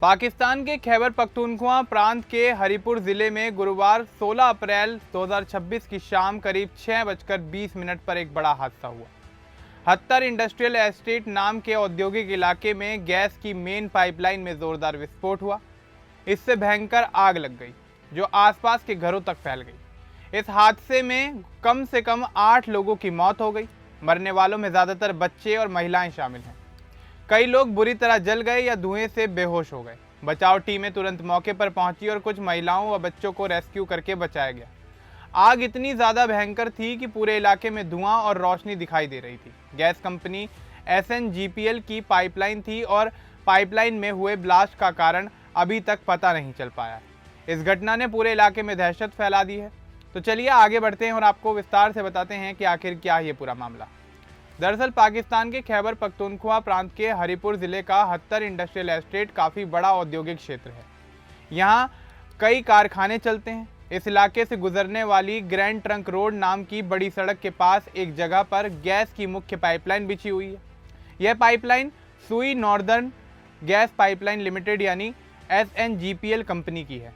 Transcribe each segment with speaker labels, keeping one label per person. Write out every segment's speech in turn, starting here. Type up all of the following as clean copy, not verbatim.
Speaker 1: पाकिस्तान के खैबर पख्तूनख्वा प्रांत के हरिपुर ज़िले में गुरुवार 16 अप्रैल 2026 की शाम करीब 6:20 पर एक बड़ा हादसा हुआ। हत्तर इंडस्ट्रियल एस्टेट नाम के औद्योगिक इलाके में गैस की मेन पाइपलाइन में ज़ोरदार विस्फोट हुआ। इससे भयंकर आग लग गई जो आसपास के घरों तक फैल गई। इस हादसे में कम से कम 8 लोगों की मौत हो गई। मरने वालों में ज़्यादातर बच्चे और महिलाएं शामिल हैं। कई लोग बुरी तरह जल गए या धुएं से बेहोश हो गए। बचाव टीमें तुरंत मौके पर पहुंची और कुछ महिलाओं व बच्चों को रेस्क्यू करके बचाया गया। आग इतनी ज़्यादा भयंकर थी कि पूरे इलाके में धुआं और रोशनी दिखाई दे रही थी। गैस कंपनी SNGPL की पाइपलाइन थी और पाइपलाइन में हुए ब्लास्ट का कारण अभी तक पता नहीं चल पाया। इस घटना ने पूरे इलाके में दहशत फैला दी है। तो चलिए आगे बढ़ते हैं और आपको विस्तार से बताते हैं कि आखिर क्या है ये पूरा मामला। दरअसल पाकिस्तान के खैबर पख्तूनख्वा प्रांत के हरिपुर ज़िले का हत्तर इंडस्ट्रियल एस्टेट काफ़ी बड़ा औद्योगिक क्षेत्र है। यहाँ कई कारखाने चलते हैं। इस इलाके से गुजरने वाली ग्रैंड ट्रंक रोड नाम की बड़ी सड़क के पास एक जगह पर गैस की मुख्य पाइपलाइन बिछी हुई है। यह पाइपलाइन सुई नॉर्दर्न गैस पाइपलाइन लिमिटेड यानी SNGPL कंपनी की है।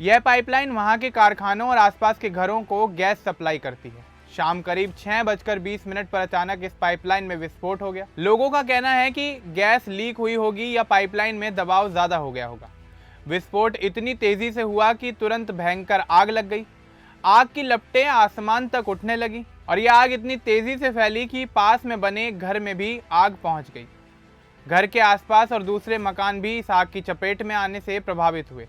Speaker 1: यह पाइपलाइन वहाँ के कारखानों और आसपास के घरों को गैस सप्लाई करती है। शाम करीब 6:20 पर अचानक इस पाइपलाइन में विस्फोट हो गया। लोगों का कहना है कि गैस लीक हुई होगी या पाइपलाइन में दबाव ज़्यादा हो गया होगा। विस्फोट इतनी तेज़ी से हुआ कि तुरंत भयंकर आग लग गई। आग की लपटें आसमान तक उठने लगी और यह आग इतनी तेज़ी से फैली कि पास में बने घर में भी आग पहुंच गई। घर के आसपास और दूसरे मकान भी इस आग की चपेट में आने से प्रभावित हुए।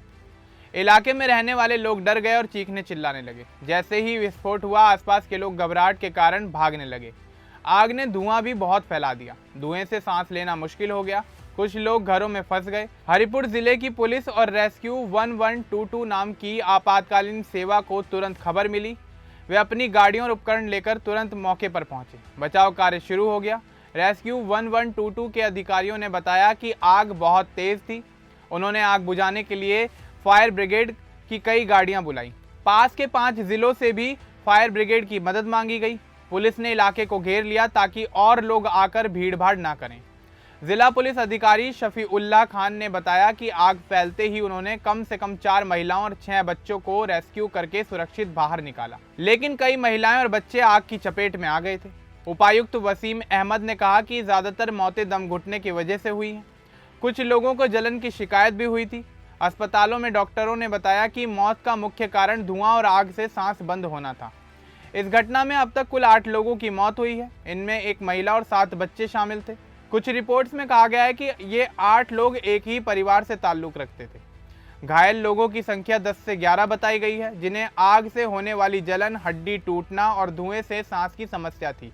Speaker 1: इलाके में रहने वाले लोग डर गए और चीखने चिल्लाने लगे। जैसे ही विस्फोट हुआ आसपास के लोग घबराहट के कारण भागने लगे। आग ने धुआं भी बहुत फैला दिया। धुएं से सांस लेना मुश्किल हो गया। कुछ लोग घरों में फंस गए। हरिपुर जिले की पुलिस और रेस्क्यू 1122 नाम की आपातकालीन सेवा को तुरंत खबर मिली। वे अपनी गाड़ियों और उपकरण लेकर तुरंत मौके पर पहुंचे। बचाव कार्य शुरू हो गया। रेस्क्यू 1122 के अधिकारियों ने बताया कि आग बहुत तेज थी। उन्होंने आग बुझाने के लिए फायर ब्रिगेड की कई गाड़ियां बुलाई। पास के 5 जिलों से भी फायर ब्रिगेड की मदद मांगी गई। पुलिस ने इलाके को घेर लिया ताकि और लोग आकर भीड़भाड़ ना करें। जिला पुलिस अधिकारी शफीउल्लाह खान ने बताया कि आग फैलते ही उन्होंने कम से कम 4 महिलाओं और 6 बच्चों को रेस्क्यू करके सुरक्षित बाहर निकाला, लेकिन कई महिलाएं और बच्चे आग की चपेट में आ गए थे। उपायुक्त वसीम अहमद ने कहा कि ज़्यादातर मौतें दम घुटने की वजह से हुई हैं। कुछ लोगों को जलन की शिकायत भी हुई थी। अस्पतालों में डॉक्टरों ने बताया कि मौत का मुख्य कारण धुआं और आग से सांस बंद होना था। इस घटना में अब तक कुल 8 लोगों की मौत हुई है। इनमें एक महिला और 7 बच्चे शामिल थे। कुछ रिपोर्ट्स में कहा गया है कि ये 8 लोग एक ही परिवार से ताल्लुक़ रखते थे। घायल लोगों की संख्या 10 से 11 बताई गई है, जिन्हें आग से होने वाली जलन, हड्डी टूटना और धुएं से सांस की समस्या थी।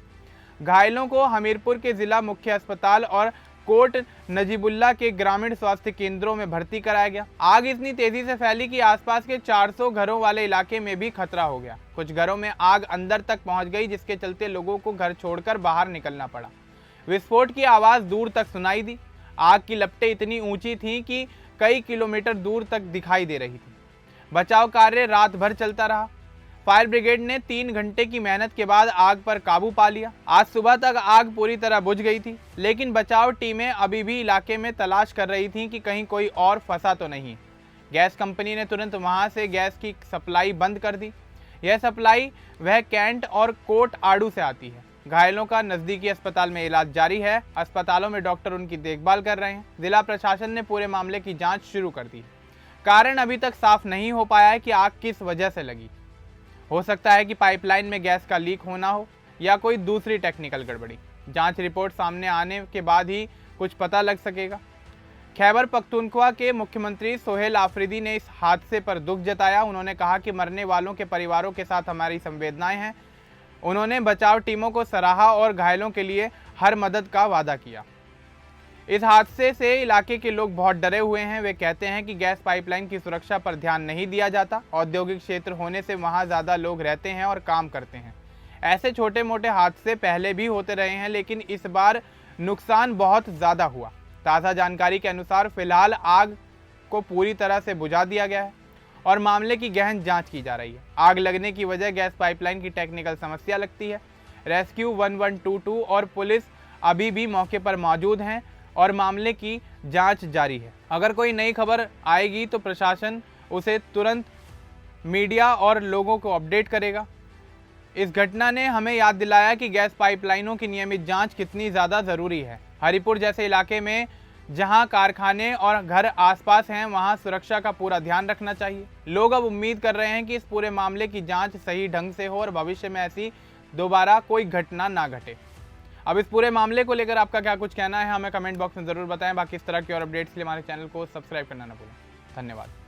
Speaker 1: घायलों को हमीरपुर के जिला मुख्य अस्पताल और कोट नजीबुल्ला के ग्रामीण स्वास्थ्य केंद्रों में भर्ती कराया गया। आग इतनी तेजी से फैली कि आसपास के 400 घरों वाले इलाके में भी खतरा हो गया। कुछ घरों में आग अंदर तक पहुंच गई, जिसके चलते लोगों को घर छोड़कर बाहर निकलना पड़ा। विस्फोट की आवाज़ दूर तक सुनाई दी। आग की लपटें इतनी ऊंची थीं कि कई किलोमीटर दूर तक दिखाई दे रही थी। बचाव कार्य रात भर चलता रहा। फायर ब्रिगेड ने 3 घंटे की मेहनत के बाद आग पर काबू पा लिया। आज सुबह तक आग पूरी तरह बुझ गई थी, लेकिन बचाव टीमें अभी भी इलाके में तलाश कर रही थीं कि कहीं कोई और फंसा तो नहीं। गैस कंपनी ने तुरंत वहां से गैस की सप्लाई बंद कर दी। यह सप्लाई वह कैंट और कोट आड़ू से आती है। घायलों का नज़दीकी अस्पताल में इलाज जारी है। अस्पतालों में डॉक्टर उनकी देखभाल कर रहे हैं। जिला प्रशासन ने पूरे मामले की जाँच शुरू कर दी। कारण अभी तक साफ नहीं हो पाया है कि आग किस वजह से लगी। हो सकता है कि पाइपलाइन में गैस का लीक होना हो या कोई दूसरी टेक्निकल गड़बड़ी। जांच रिपोर्ट सामने आने के बाद ही कुछ पता लग सकेगा। खैबर पख्तूनख्वा के मुख्यमंत्री सोहेल आफरीदी ने इस हादसे पर दुख जताया। उन्होंने कहा कि मरने वालों के परिवारों के साथ हमारी संवेदनाएं हैं। उन्होंने बचाव टीमों को सराहा और घायलों के लिए हर मदद का वादा किया। इस हादसे से इलाके के लोग बहुत डरे हुए हैं। वे कहते हैं कि गैस पाइपलाइन की सुरक्षा पर ध्यान नहीं दिया जाता। औद्योगिक क्षेत्र होने से वहां ज़्यादा लोग रहते हैं और काम करते हैं। ऐसे छोटे मोटे हादसे पहले भी होते रहे हैं, लेकिन इस बार नुकसान बहुत ज़्यादा हुआ। ताज़ा जानकारी के अनुसार फिलहाल आग को पूरी तरह से बुझा दिया गया है और मामले की गहन जाँच की जा रही है। आग लगने की वजह गैस पाइपलाइन की टेक्निकल समस्या लगती है। रेस्क्यू 1122 और पुलिस अभी भी मौके पर मौजूद हैं और मामले की जांच जारी है। अगर कोई नई खबर आएगी तो प्रशासन उसे तुरंत मीडिया और लोगों को अपडेट करेगा। इस घटना ने हमें याद दिलाया कि गैस पाइपलाइनों की नियमित जांच कितनी ज़्यादा ज़रूरी है। हरिपुर जैसे इलाके में जहां कारखाने और घर आसपास हैं, वहां सुरक्षा का पूरा ध्यान रखना चाहिए। लोग अब उम्मीद कर रहे हैं कि इस पूरे मामले की जांच सही ढंग से हो और भविष्य में ऐसी दोबारा कोई घटना ना घटे। अब इस पूरे मामले को लेकर आपका क्या कुछ कहना है, हमें कमेंट बॉक्स में ज़रूर बताएं। बाकी इस तरह की और अपडेट्स के लिए हमारे चैनल को सब्सक्राइब करना ना भूलें। धन्यवाद।